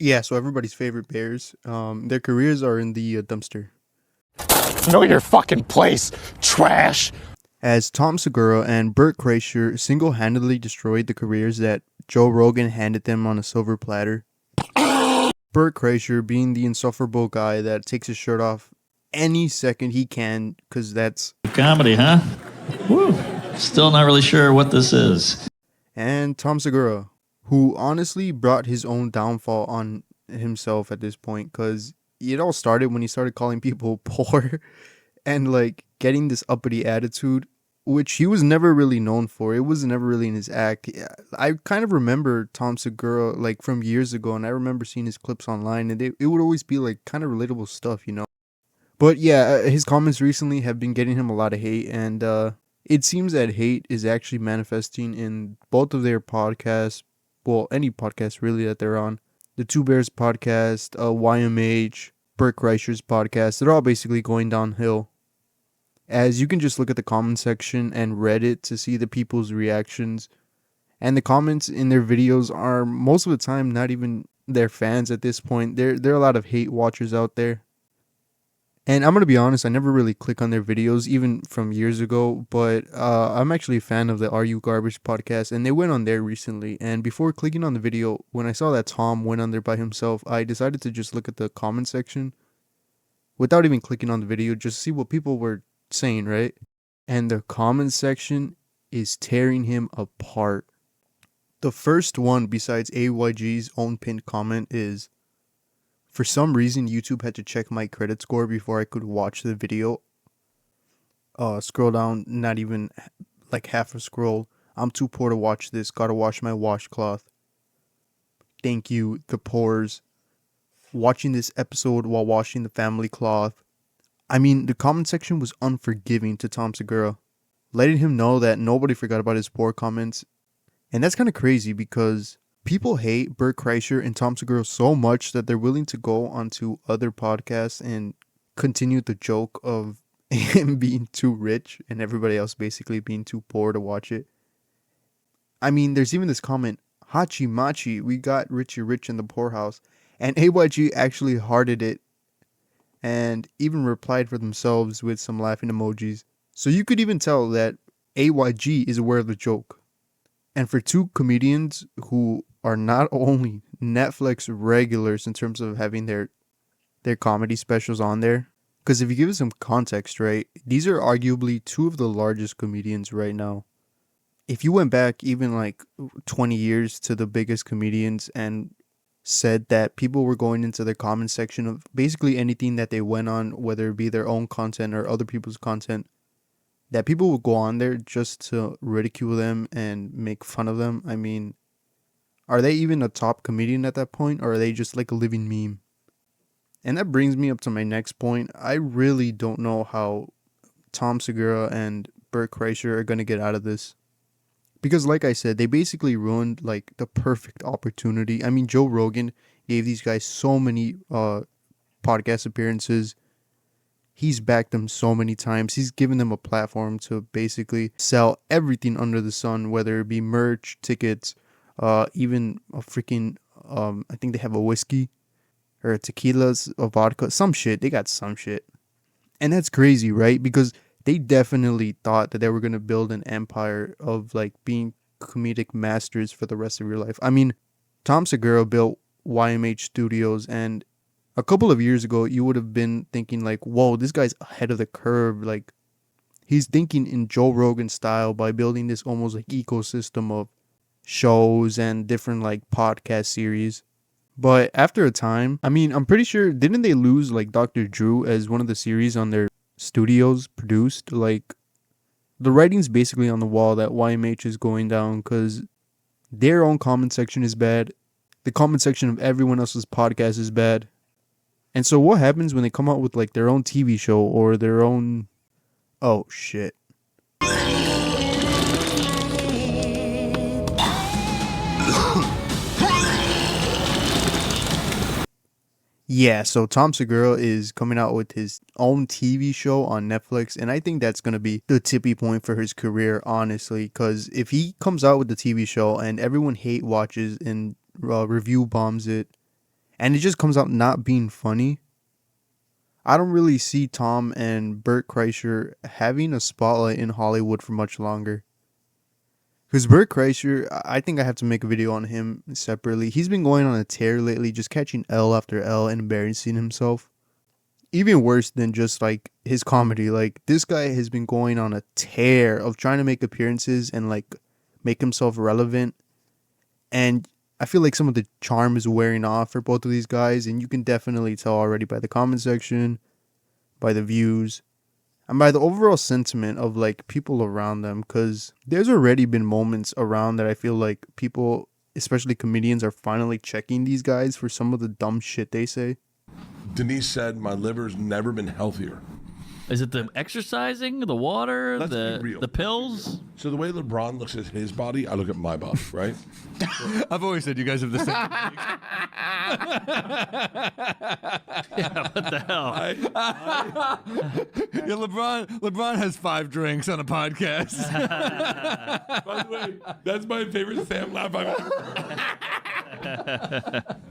Yeah, so everybody's favorite bears, their careers are in the dumpster. Know your fucking place, trash! As Tom Segura and Bert Kreischer single-handedly destroyed the careers that Joe Rogan handed them on a silver platter. Bert Kreischer being the insufferable guy that takes his shirt off any second he can, because that's comedy, huh? Woo! Still not really sure what this is. And Tom Segura, who honestly brought his own downfall on himself at this point, because it all started when he started calling people poor and like getting this uppity attitude, which he was never really known for. It was never really in his act. I kind of remember Tom Segura like from years ago, and I remember seeing his clips online, and it would always be like kind of relatable stuff, you know. But yeah, his comments recently have been getting him a lot of hate, and it seems that hate is actually manifesting in both of their podcasts. Well, any podcast really that they're on. The Two Bears podcast, YMH, Bert Kreischer's podcast, they're all basically going downhill. As you can just look at the comment section and Reddit to see the people's reactions. And the comments in their videos are most of the time not even their fans at this point. There are a lot of hate watchers out there. And I'm going to be honest, I never really click on their videos, even from years ago. But I'm actually a fan of the Are You Garbage podcast, and they went on there recently. And before clicking on the video, when I saw that Tom went on there by himself, I decided to just look at the comment section without even clicking on the video, just see what people were saying, right? And the comment section is tearing him apart. The first one, besides AYG's own pinned comment, is, for some reason, YouTube had to check my credit score before I could watch the video. Scroll down, not even like half a scroll. I'm too poor to watch this. Gotta wash my washcloth. Thank you, the poors. Watching this episode while washing the family cloth. I mean, the comment section was unforgiving to Tom Segura, letting him know that nobody forgot about his poor comments. And that's kind of crazy because people hate Bert Kreischer and Tom Segura so much that they're willing to go onto other podcasts and continue the joke of him being too rich and everybody else basically being too poor to watch it. I mean, there's even this comment, Hachi Machi, we got Richie Rich in the poorhouse. And AYG actually hearted it and even replied for themselves with some laughing emojis. So you could even tell that AYG is aware of the joke. And for two comedians who are not only Netflix regulars in terms of having their comedy specials on there, because if you give it some context, right, these are arguably two of the largest comedians right now. If you went back even like 20 years to the biggest comedians and said that people were going into their comment section of basically anything that they went on, whether it be their own content or other people's content, that people would go on there just to ridicule them and make fun of them. I mean, are they even a top comedian at that point, or are they just like a living meme? And that brings me up to my next point. I really don't know how Tom Segura and Bert Kreischer are going to get out of this. Because like I said, they basically ruined like the perfect opportunity. I mean, Joe Rogan gave these guys so many podcast appearances. He's backed them so many times. He's given them a platform to basically sell everything under the sun, whether it be merch, tickets, even a freaking, I think they have a whiskey or a tequilas, a vodka, some shit. They got some shit. And that's crazy, right? Because they definitely thought that they were going to build an empire of like being comedic masters for the rest of your life. I mean, Tom Segura built YMH Studios, and a couple of years ago, you would have been thinking like, whoa, this guy's ahead of the curve. Like, he's thinking in Joe Rogan style by building this almost like ecosystem of shows and different like podcast series. But after a time, I mean, I'm pretty sure, didn't they lose like Dr. Drew as one of the series on their studios produced? Like, the writing's basically on the wall that YMH is going down because their own comment section is bad. The comment section of everyone else's podcast is bad. And so what happens when they come out with like their own TV show or their own... Oh, shit. Yeah, so Tom Segura is coming out with his own TV show on Netflix, and I think that's going to be the tippy point for his career, honestly, because if he comes out with the TV show and everyone hate watches and review bombs it, and it just comes out not being funny, I don't really see Tom and Bert Kreischer having a spotlight in Hollywood for much longer. Because Bert Kreischer, I think I have to make a video on him separately. He's been going on a tear lately, just catching L after L and embarrassing himself. Even worse than just like his comedy. Like this guy has been going on a tear of trying to make appearances and like make himself relevant. And I feel like some of the charm is wearing off for both of these guys. And you can definitely tell already by the comment section, by the views, and by the overall sentiment of like people around them, because there's already been moments around that I feel like people, especially comedians, are finally checking these guys for some of the dumb shit they say. Denise said my liver's never been healthier. Is it the exercising, the water, Let's be real. the pills? So the way LeBron looks at his body, I look at my body, right? I've always said you guys have the same. Yeah, what the hell? Yeah, LeBron has 5 drinks on a podcast. By the way, that's my favorite Sam laugh I've ever.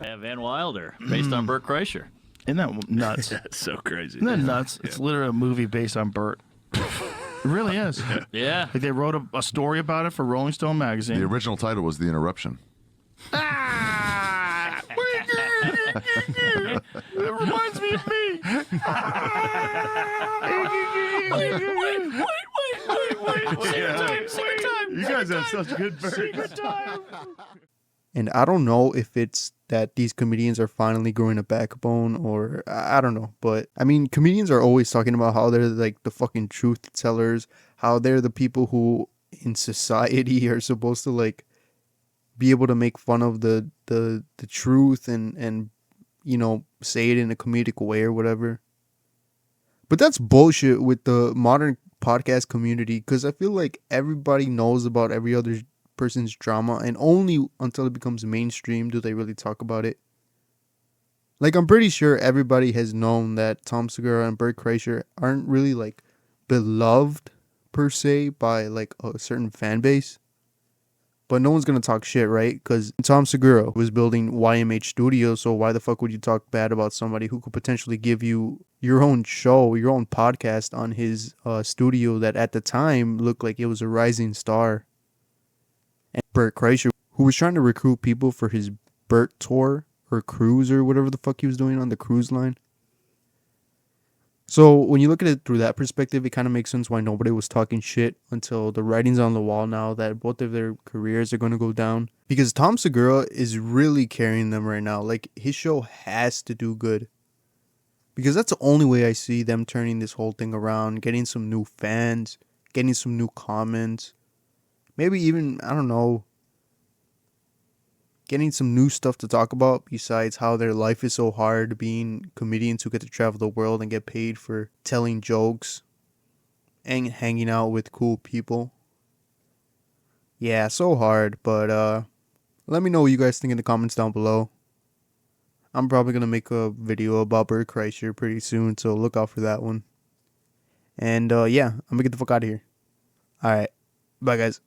Yeah, Van Wilder, based on Bert Kreischer. Isn't that nuts? That's so crazy. Isn't that nuts? It's literally a movie based on Bert. It really is. Yeah. Like they wrote a story about it for Rolling Stone magazine. The original title was The Interruption. Ah! It reminds me of me. Wait. Secret time. You guys have such good birds. Secret time. And I don't know if it's that these comedians are finally growing a backbone or I don't know. But I mean, comedians are always talking about how they're like the fucking truth tellers, how they're the people who in society are supposed to like be able to make fun of the truth and you know, say it in a comedic way or whatever. But that's bullshit with the modern podcast community, because I feel like everybody knows about every other person's drama, and only until it becomes mainstream do they really talk about it. Like, I'm pretty sure everybody has known that Tom Segura and Bert Kreischer aren't really like beloved per se by like a certain fan base, but no one's gonna talk shit, right? Because Tom Segura was building YMH Studios, so why the fuck would you talk bad about somebody who could potentially give you your own show, your own podcast on his studio that at the time looked like it was a rising star? And Bert Kreischer, who was trying to recruit people for his Bert tour or cruise or whatever the fuck he was doing on the cruise line. So when you look at it through that perspective, it kind of makes sense why nobody was talking shit until the writing's on the wall now that both of their careers are going to go down. Because Tom Segura is really carrying them right now. Like, his show has to do good. Because that's the only way I see them turning this whole thing around, getting some new fans, getting some new comments. Maybe even, I don't know, getting some new stuff to talk about besides how their life is so hard being comedians who get to travel the world and get paid for telling jokes and hanging out with cool people. Yeah, so hard, but let me know what you guys think in the comments down below. I'm probably going to make a video about Bert Kreischer pretty soon, so look out for that one. And yeah, I'm going to get the fuck out of here. Alright, bye guys.